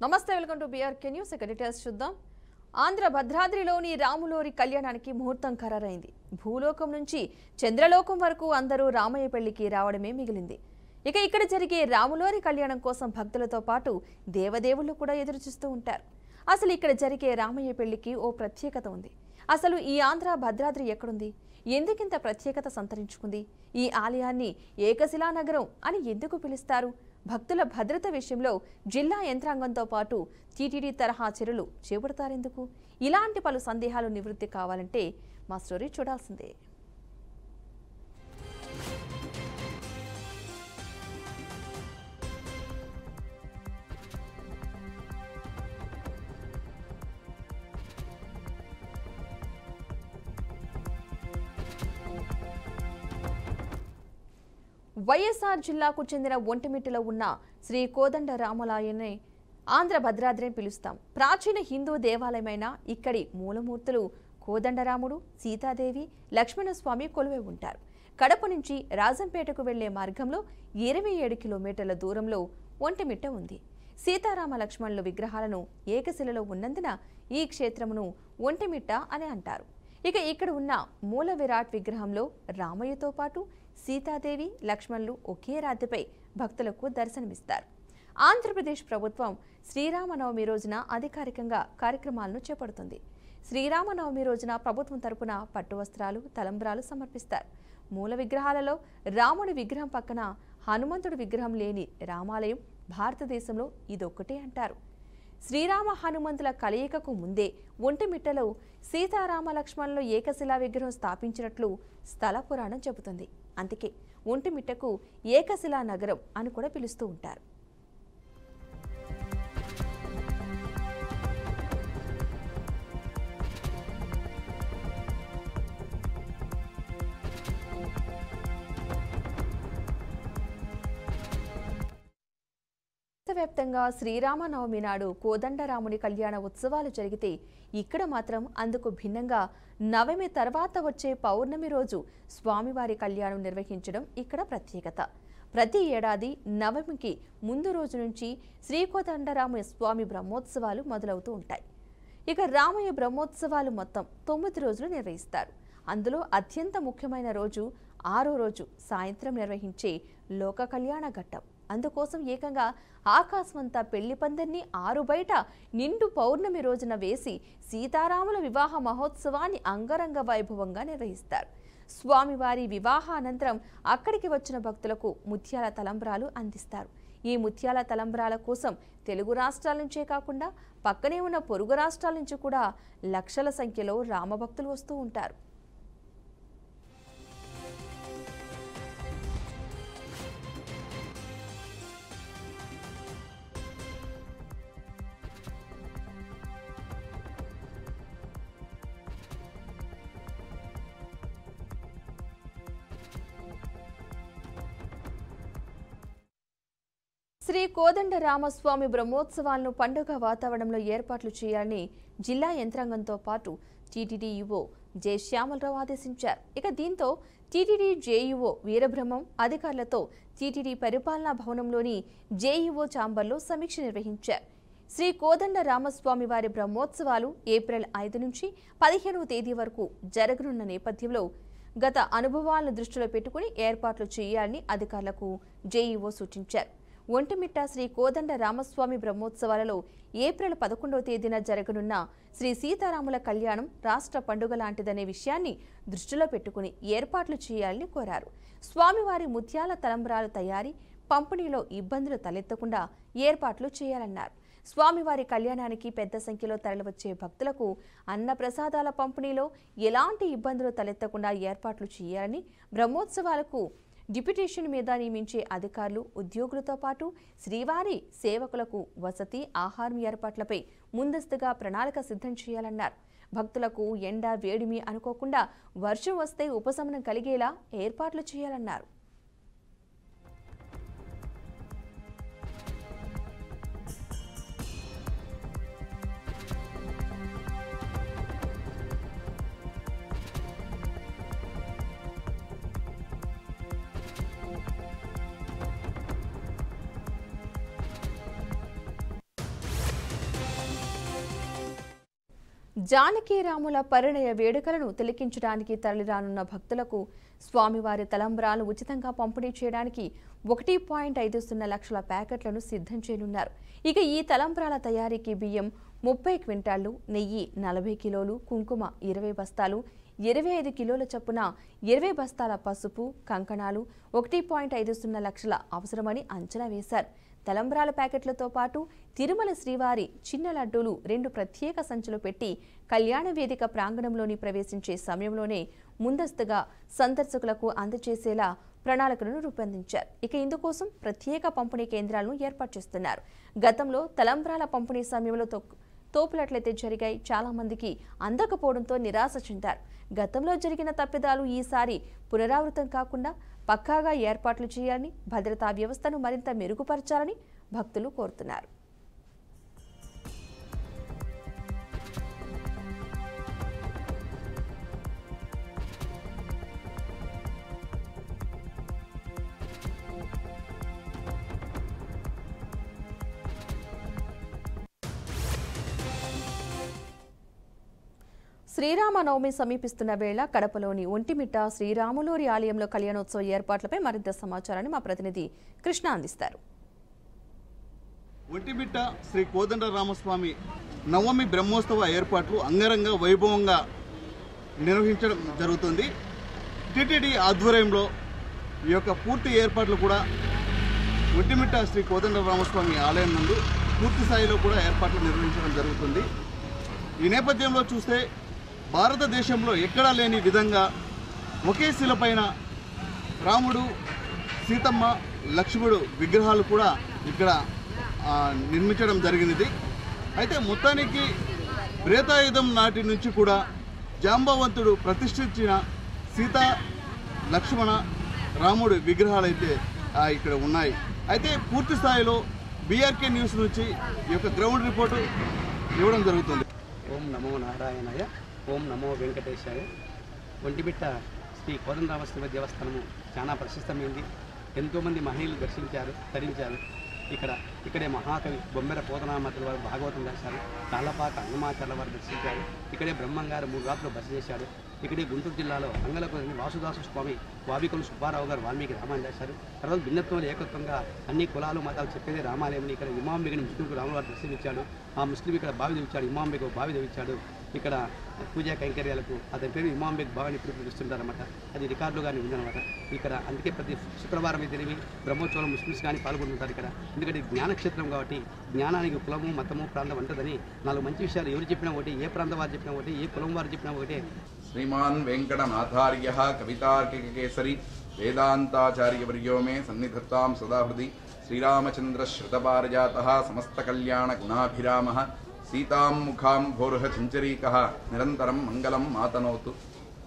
నమస్తే, welcome to BRK news. ఇక details చూద్దాం. ఆంధ్ర భద్రాద్రిలోని రాములోరి కళ్యాణానికి ముహూర్తం ఖరారైంది. భూలోకం నుంచి చంద్రలోకం వరకు అందరూ రామయ్య పెళ్లికి రావడమే మిగిలింది. ఇక ఇక్కడ జరిగే రాములోరి కళ్యాణం కోసం భక్తులతో పాటు దేవదేవుళ్ళు కూడా ఎదురుచూస్తూ ఉంటారు. అసలు ఇక్కడ జరిగే రామయ్య పెళ్లికి ఓ ప్రత్యేకత ఉంది. అసలు ఈ ఆంధ్ర భద్రాద్రి ఎక్కడుంది? ఎందుకింత ప్రత్యేకత సంతరించుకుంది? ఈ ఆలయాన్ని ఏకశిలా నగరం అని ఎందుకు పిలుస్తారు? భక్తుల భద్రత విషయంలో జిల్లా యంత్రాంగంతో పాటు టీటీడీ తరహా చర్యలు చేపడతారెందుకు? ఇలాంటి పలు సందేహాలు నివృత్తి కావాలంటే మా స్టోరీ చూడాల్సిందే. వైఎస్ఆర్ జిల్లాకు చెందిన ఒంటిమిట్టలో ఉన్న శ్రీ కోదండ రామాలయాన్ని ఆంధ్ర భద్రాద్రి అని పిలుస్తాం. ప్రాచీన హిందూ దేవాలయమైన ఇక్కడి మూలమూర్తులు కోదండరాముడు, సీతాదేవి, లక్ష్మణస్వామి కొలువై ఉంటారు. కడప నుంచి రాజంపేటకు వెళ్లే మార్గంలో 27 కిలోమీటర్ల దూరంలో ఒంటిమిట్ట ఉంది. సీతారామ లక్ష్మణుల విగ్రహాలను ఏకశిలలో ఉన్నందున ఈ క్షేత్రమును ఒంటిమిట్ట అని అంటారు. ఇక ఇక్కడ ఉన్న మూల విరాట్ విగ్రహంలో రామయ్యతో పాటు సీతాదేవి, లక్ష్మణులు ఒకే రాతిపై భక్తులకు దర్శనమిస్తారు. ఆంధ్రప్రదేశ్ ప్రభుత్వం శ్రీరామనవమి రోజున అధికారికంగా కార్యక్రమాలను చేపడుతుంది. శ్రీరామనవమి రోజున ప్రభుత్వం తరపున పట్టు వస్త్రాలు, తలంబ్రాలు సమర్పిస్తారు. మూల విగ్రహాలలో రాముడి విగ్రహం పక్కన హనుమంతుడి విగ్రహం లేని రామాలయం భారతదేశంలో ఇదొక్కటే అంటారు. శ్రీరామ హనుమంతుల కలయికకు ముందే ఒంటిమిట్టలో సీతారామ లక్ష్మణుల ఏకశిలా విగ్రహం స్థాపించినట్లు స్థల పురాణం చెబుతుంది. అందుకే ఒంటిమిట్టకు ఏకశిలా నగరం అని కూడా పిలుస్తూ ఉంటారు. దేశవ్యాప్తంగా శ్రీరామనవమి నాడు కోదండరాముని కళ్యాణ ఉత్సవాలు జరిగితే ఇక్కడ మాత్రం అందుకు భిన్నంగా నవమి తర్వాత వచ్చే పౌర్ణమి రోజు స్వామివారి కళ్యాణం నిర్వహించడం ఇక్కడ ప్రత్యేకత. ప్రతి ఏడాది నవమికి ముందు రోజు నుంచి శ్రీ కోదండరామ స్వామి బ్రహ్మోత్సవాలు మొదలవుతూ ఉంటాయి. ఇక రామయ్య బ్రహ్మోత్సవాలు మొత్తం 9 రోజులు నిర్వహిస్తారు. అందులో అత్యంత ముఖ్యమైన రోజు 6వ రోజు సాయంత్రం నిర్వహించే లోక కళ్యాణ ఘట్టం. అందుకోసం ఏకంగా ఆకాశమంతా పెళ్లి పందిర్ని ఆరు బయట నిండు పౌర్ణమి రోజున వేసి సీతారాముల వివాహ మహోత్సవాన్ని అంగరంగ వైభవంగా నిర్వహిస్తారు. స్వామివారి వివాహ అనంతరం అక్కడికి వచ్చిన భక్తులకు ముత్యాల తలంబ్రాలు అందిస్తారు. ఈ ముత్యాల తలంబ్రాల కోసం తెలుగు రాష్ట్రాల నుంచే కాకుండా పక్కనే ఉన్న పొరుగు రాష్ట్రాల నుంచి కూడా లక్షల సంఖ్యలో రామభక్తులు వస్తూ ఉంటారు. శ్రీ కోదండ రామస్వామి బ్రహ్మోత్సవాలను పండుగ వాతావరణంలో ఏర్పాట్లు చేయాలని జిల్లా యంత్రాంగంతో పాటు టీటీడీ ఈవో జె శ్యామలరావు ఆదేశించారు. ఇక దీంతో టీటీడీ జేఈఓ వీరబ్రహ్మం అధికారులతో టీటీడీ పరిపాలనా భవనంలోని జేఈఓ ఛాంబర్లో సమీక్ష నిర్వహించారు. శ్రీ కోదండ రామస్వామి వారి బ్రహ్మోత్సవాలు ఏప్రిల్ 5 నుంచి 15వ తేదీ వరకు జరగనున్న నేపథ్యంలో గత అనుభవాలను దృష్టిలో పెట్టుకుని ఏర్పాట్లు చేయాలని అధికారులకు జేఈఓ సూచించారు. ఒంటిమిట్ట శ్రీ కోదండ రామస్వామి బ్రహ్మోత్సవాలలో ఏప్రిల్ 11వ తేదీన జరగనున్న శ్రీ సీతారాముల కళ్యాణం రాష్ట్ర పండుగ లాంటిదనే విషయాన్ని దృష్టిలో పెట్టుకుని ఏర్పాట్లు చేయాలని కోరారు. స్వామివారి ముత్యాల తలంబ్రాలు తయారీ, పంపిణీలో ఇబ్బందులు తలెత్తకుండా ఏర్పాట్లు చేయాలన్నారు. స్వామివారి కళ్యాణానికి పెద్ద సంఖ్యలో తరలివచ్చే భక్తులకు అన్న ప్రసాదాల పంపిణీలో ఎలాంటి ఇబ్బందులు తలెత్తకుండా ఏర్పాట్లు చేయాలని బ్రహ్మోత్సవాలకు డిప్యూటేషన్ మీద నియమించే అధికారులు, ఉద్యోగులతో పాటు శ్రీవారి సేవకులకు వసతి, ఆహారం ఏర్పాట్లపై ముందస్తుగా ప్రణాళిక సిద్ధం చేయాలన్నారు. భక్తులకు ఎండ, వేడిమి అనుకోకుండా వర్షం వస్తే ఉపశమనం కలిగేలా ఏర్పాట్లు చేయాలన్నారు. జానకీరాముల పరిణయ వేడుకలను తిలకించడానికి తరలిరానున్న భక్తులకు స్వామివారి తలంబ్రాలు ఉచితంగా పంపిణీ చేయడానికి 1.50 లక్షల ప్యాకెట్లను సిద్ధం చేయనున్నారు. ఇక ఈ తలంబ్రాల తయారీకి బియ్యం 30 క్వింటాళ్లు, నెయ్యి 40 కిలోలు, కుంకుమ 20 బస్తాలు, 25 కిలోల చొప్పున 20 బస్తాల పసుపు, కంకణాలు 1.50 లక్షల అవసరమని అంచనా వేశారు. తలంబ్రాల ప్యాకెట్లతో పాటు తిరుమల శ్రీవారి చిన్న లడ్డూలు 2 ప్రత్యేక సంచులు పెట్టి కళ్యాణ వేదిక ప్రాంగణంలోని ప్రవేశించే సమయంలోనే ముందస్తుగా సందర్శకులకు అందజేసేలా ప్రణాళికలను రూపొందించారు. ఇక ఇందుకోసం ప్రత్యేక పంపిణీ కేంద్రాలను ఏర్పాటు చేస్తున్నారు. గతంలో తలంబ్రాల పంపిణీ సమయంలో తోపులట్లయితే జరిగాయి. చాలా మందికి అందకపోవడంతో నిరాశ చెందారు. గతంలో జరిగిన తప్పిదాలు ఈసారి పునరావృతం కాకుండా పక్కాగా ఏర్పాట్లు చేయాలని, భద్రతా వ్యవస్థను మరింత మెరుగుపరచాలని భక్తులు కోరుతున్నారు. శ్రీరామనవమి సమీపిస్తున్న వేళ కడపలోని ఒంటిమిట్ట శ్రీరాములూరి ఆలయంలో కళ్యాణోత్సవ ఏర్పాట్లపై మరింత సమాచారాన్ని మా ప్రతినిధి కృష్ణ అందిస్తారు. ఒంటిమిట్ట శ్రీ కోదండరామస్వామి నవమి బ్రహ్మోత్సవ ఏర్పాట్లు అంగరంగ వైభవంగా నిర్వహించడం జరుగుతుంది. టీటీడీ ఆధ్వర్యంలో ఈ యొక్క పూర్తి ఏర్పాట్లు కూడా ఒంటిమిట్ట శ్రీ కోదండరామస్వామి ఆలయం నందు పూర్తి స్థాయిలో కూడా ఏర్పాట్లు నిర్వహించడం జరుగుతుంది. ఈ నేపథ్యంలో చూస్తే భారతదేశంలో ఎక్కడా లేని విధంగా ఒకే శిలపైన రాముడు, సీతమ్మ, లక్ష్మణుడు విగ్రహాలు కూడా ఇక్కడ నిర్మించడం జరిగినది. అయితే మొత్తానికి త్రేతాయుధం నాటి నుంచి కూడా జాంబవంతుడు ప్రతిష్ఠించిన సీత, లక్ష్మణ, రాముడు విగ్రహాలు అయితే ఇక్కడ ఉన్నాయి. అయితే పూర్తి స్థాయిలో బీఆర్కే న్యూస్ నుంచి ఈ యొక్క గ్రౌండ్ రిపోర్టు ఇవ్వడం జరుగుతుంది. ఓం నమో నారాయణాయ, ఓం నమో వెంకటేశాయ. ఒంటిమిట్ట శ్రీ కోదండరామస్వామి దేవస్థానము చాలా ప్రశస్తమైంది. ఎంతోమంది మహిళలు దర్శించారు, తరించారు. ఇక్కడే మహాకవి బొమ్మెర పోతనామాతల వారు భాగవతం రాశారు. తాళ్ళపాక అన్నమాచార్ల వారు దర్శించారు. ఇక్కడే బ్రహ్మంగారు 3 రాత్రులు బస చేశారు. ఇక్కడే గుంటూరు జిల్లాలో అంగళపల్లి వాసుదాసు స్వామి, వావికొలు సుబ్బారావు గారు వాల్మీకి రామాయణ రాశారు. తర్వాత భిన్నత్వంలో ఏకత్వంగా అన్ని కులాలు మతాలు చెప్పేదే రామాలయం. ఇక్కడ ఇమాంబికని ముస్లింకు రాముల వారు దర్శనమిచ్చాడు. ఆ ముస్లిం ఇక్కడ బావి తెచ్చాడు, ఇమాంబిక బావి తెచ్చాడు. ఇక్కడ పూజా కైంకర్యాలకు అతని పేరు ఇమాంబేగ్ బాగాని ఇప్పుడు పిలుస్తుంటారన్నమాట. అది రికార్డులుగానే ఉందన్నమాట. ఇక్కడ అందుకే ప్రతి శుక్రవారం తెలివి బ్రహ్మోత్సవం ముస్లిమ్స్ కానీ పాల్గొంటుంటారు ఇక్కడ. ఎందుకంటే జ్ఞానక్షేత్రం కాబట్టి జ్ఞానానికి కులము, మతము, ప్రాంతం అంటదని 4 మంచి విషయాలు ఎవరు చెప్పినా ఒకటి, ఏ ప్రాంతం వారు చెప్పినా ఒకటి, ఏ కులం వారు చెప్పినా ఒకటే. శ్రీమాన్ వెంకటనాథార్య కవితార్కికేసరి వేదాంతాచార్యవర్యో మే సన్నిధత్తాం సదా హృది శ్రీరామచంద్ర శ్రుతపారిజాత సమస్త కళ్యాణ గుణాభిరామ సీతాం ముఖాం భోర్హ చించరీకః నిరంతరం మంగళం మాతనోతు.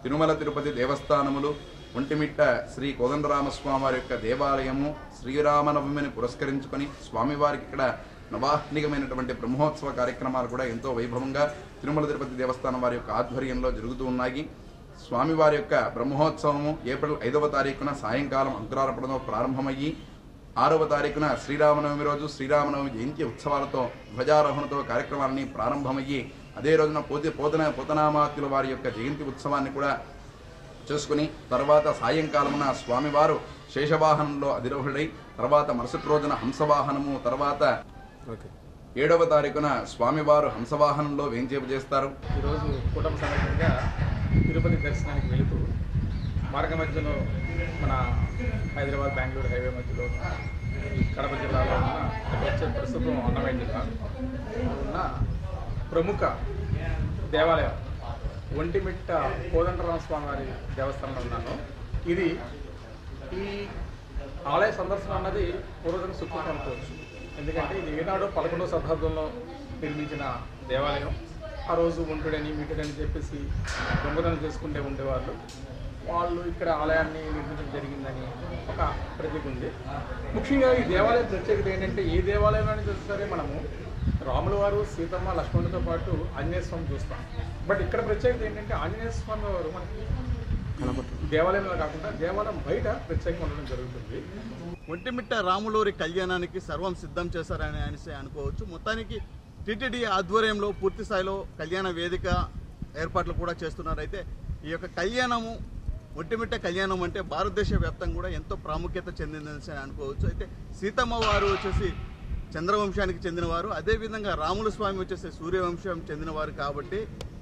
తిరుమల తిరుపతి దేవస్థానములు, ఒంటిమిట్ట శ్రీ కోదండరామస్వామి వారి యొక్క దేవాలయము శ్రీరామనవమిని పురస్కరించుకొని స్వామివారికి ఇక్కడ నవాహ్నికమైనటువంటి బ్రహ్మోత్సవ కార్యక్రమాలు కూడా ఎంతో వైభవంగా తిరుమల తిరుపతి దేవస్థానం వారి యొక్క ఆధ్వర్యంలో జరుగుతూ ఉన్నాయి. స్వామివారి యొక్క బ్రహ్మోత్సవము ఏప్రిల్ 5వ తారీఖున సాయంకాలం అంకురార్పణతో ప్రారంభమయ్యి 6వ తారీఖున శ్రీరామనవమి రోజు శ్రీరామనవమి జయంతి ఉత్సవాలతో ధ్వజారోహణతో కార్యక్రమాన్ని ప్రారంభమయ్యి అదే రోజున పోతనామాత్యుల వారి యొక్క జయంతి ఉత్సవాన్ని కూడా చేసుకుని తర్వాత సాయంకాలమున స్వామివారు శేషవాహనంలో అధిరోహుడై తర్వాత మరుసటి రోజున హంసవాహనము, తర్వాత 7వ తారీఖున స్వామివారు హంసవాహనంలో వేంచేపు చేస్తారు. ఈరోజు కుటుంబ సమేతంగా తిరుపతి దర్శనానికి వెళుతూ మార్గ మధ్యలో మన హైదరాబాద్ బెంగళూరు హైవే మధ్యలో కడప జిల్లాలో ఉన్న ప్రస్తుతం అన్నమయ్య జిల్లా ఉన్న ప్రముఖ దేవాలయం ఒంటిమిట్ట కోదండరామస్వామి వారి దేవస్థానంలో ఉన్నాను. ఈ ఆలయ సందర్శన అన్నది పూర్వజన సుఖం అనుకోవచ్చు. ఎందుకంటే ఇది ఏనాడు 11వ శతాబ్దంలో నిర్మించిన దేవాలయం. ఆ రోజు ఒంటుడని మీటుడని చెప్పేసి దొంగతనం చేసుకుంటూ ఉండేవాళ్ళు. వాళ్ళు ఇక్కడ ఆలయాన్ని నిర్మించడం జరిగిందని ఒక ప్రతీక ఉంది. ముఖ్యంగా ఈ దేవాలయం ప్రత్యేకత ఏంటంటే, ఏ దేవాలయంలోనే చూస్తే సరే మనము రాముల వారు, సీతమ్మ, లక్ష్మణుడితో పాటు ఆంజనేయ స్వామి చూస్తాం. బట్ ఇక్కడ ప్రత్యేకత ఏంటంటే ఆంజనేయ స్వామి వారు మనకి దేవాలయంలో కాకుండా దేవాలయం బయట ప్రత్యేకంగా ఉండడం జరుగుతుంది. ఒంటిమిట్ట రాములూరి కళ్యాణానికి సర్వం సిద్ధం చేశారని అనుకోవచ్చు. మొత్తానికి టీటీడీ ఆధ్వర్యంలో పూర్తి స్థాయిలో కళ్యాణ వేదిక ఏర్పాట్లు కూడా చేస్తున్నారు. అయితే ఈ యొక్క కళ్యాణము ఒంటిమిట్ట కళ్యాణం అంటే భారతదేశ వ్యాప్తంగా కూడా ఎంతో ప్రాముఖ్యత చెందిందని అనుకోవచ్చు. అయితే సీతమ్మ వారు వచ్చేసి చంద్రవంశానికి చెందినవారు, అదేవిధంగా రాముల స్వామి వచ్చేసి సూర్యవంశం చెందినవారు. కాబట్టి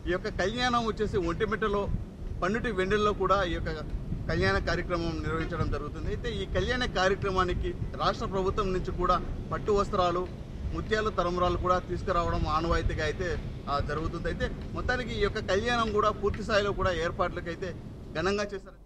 ఈ యొక్క కళ్యాణం వచ్చేసి ఒంటిమిట్టలో పండుటి వెండిల్లో కూడా ఈ యొక్క కళ్యాణ కార్యక్రమం నిర్వహించడం జరుగుతుంది. అయితే ఈ కళ్యాణ కార్యక్రమానికి రాష్ట్ర ప్రభుత్వం నుంచి కూడా పట్టు వస్త్రాలు, ముత్యాలు, తరంబరాలు కూడా తీసుకురావడం ఆనవాయితీగా అయితే జరుగుతుంది. అయితే మొత్తానికి ఈ యొక్క కళ్యాణం కూడా పూర్తి స్థాయిలో కూడా ఏర్పాట్లకైతే ఘనంగా చేశారు.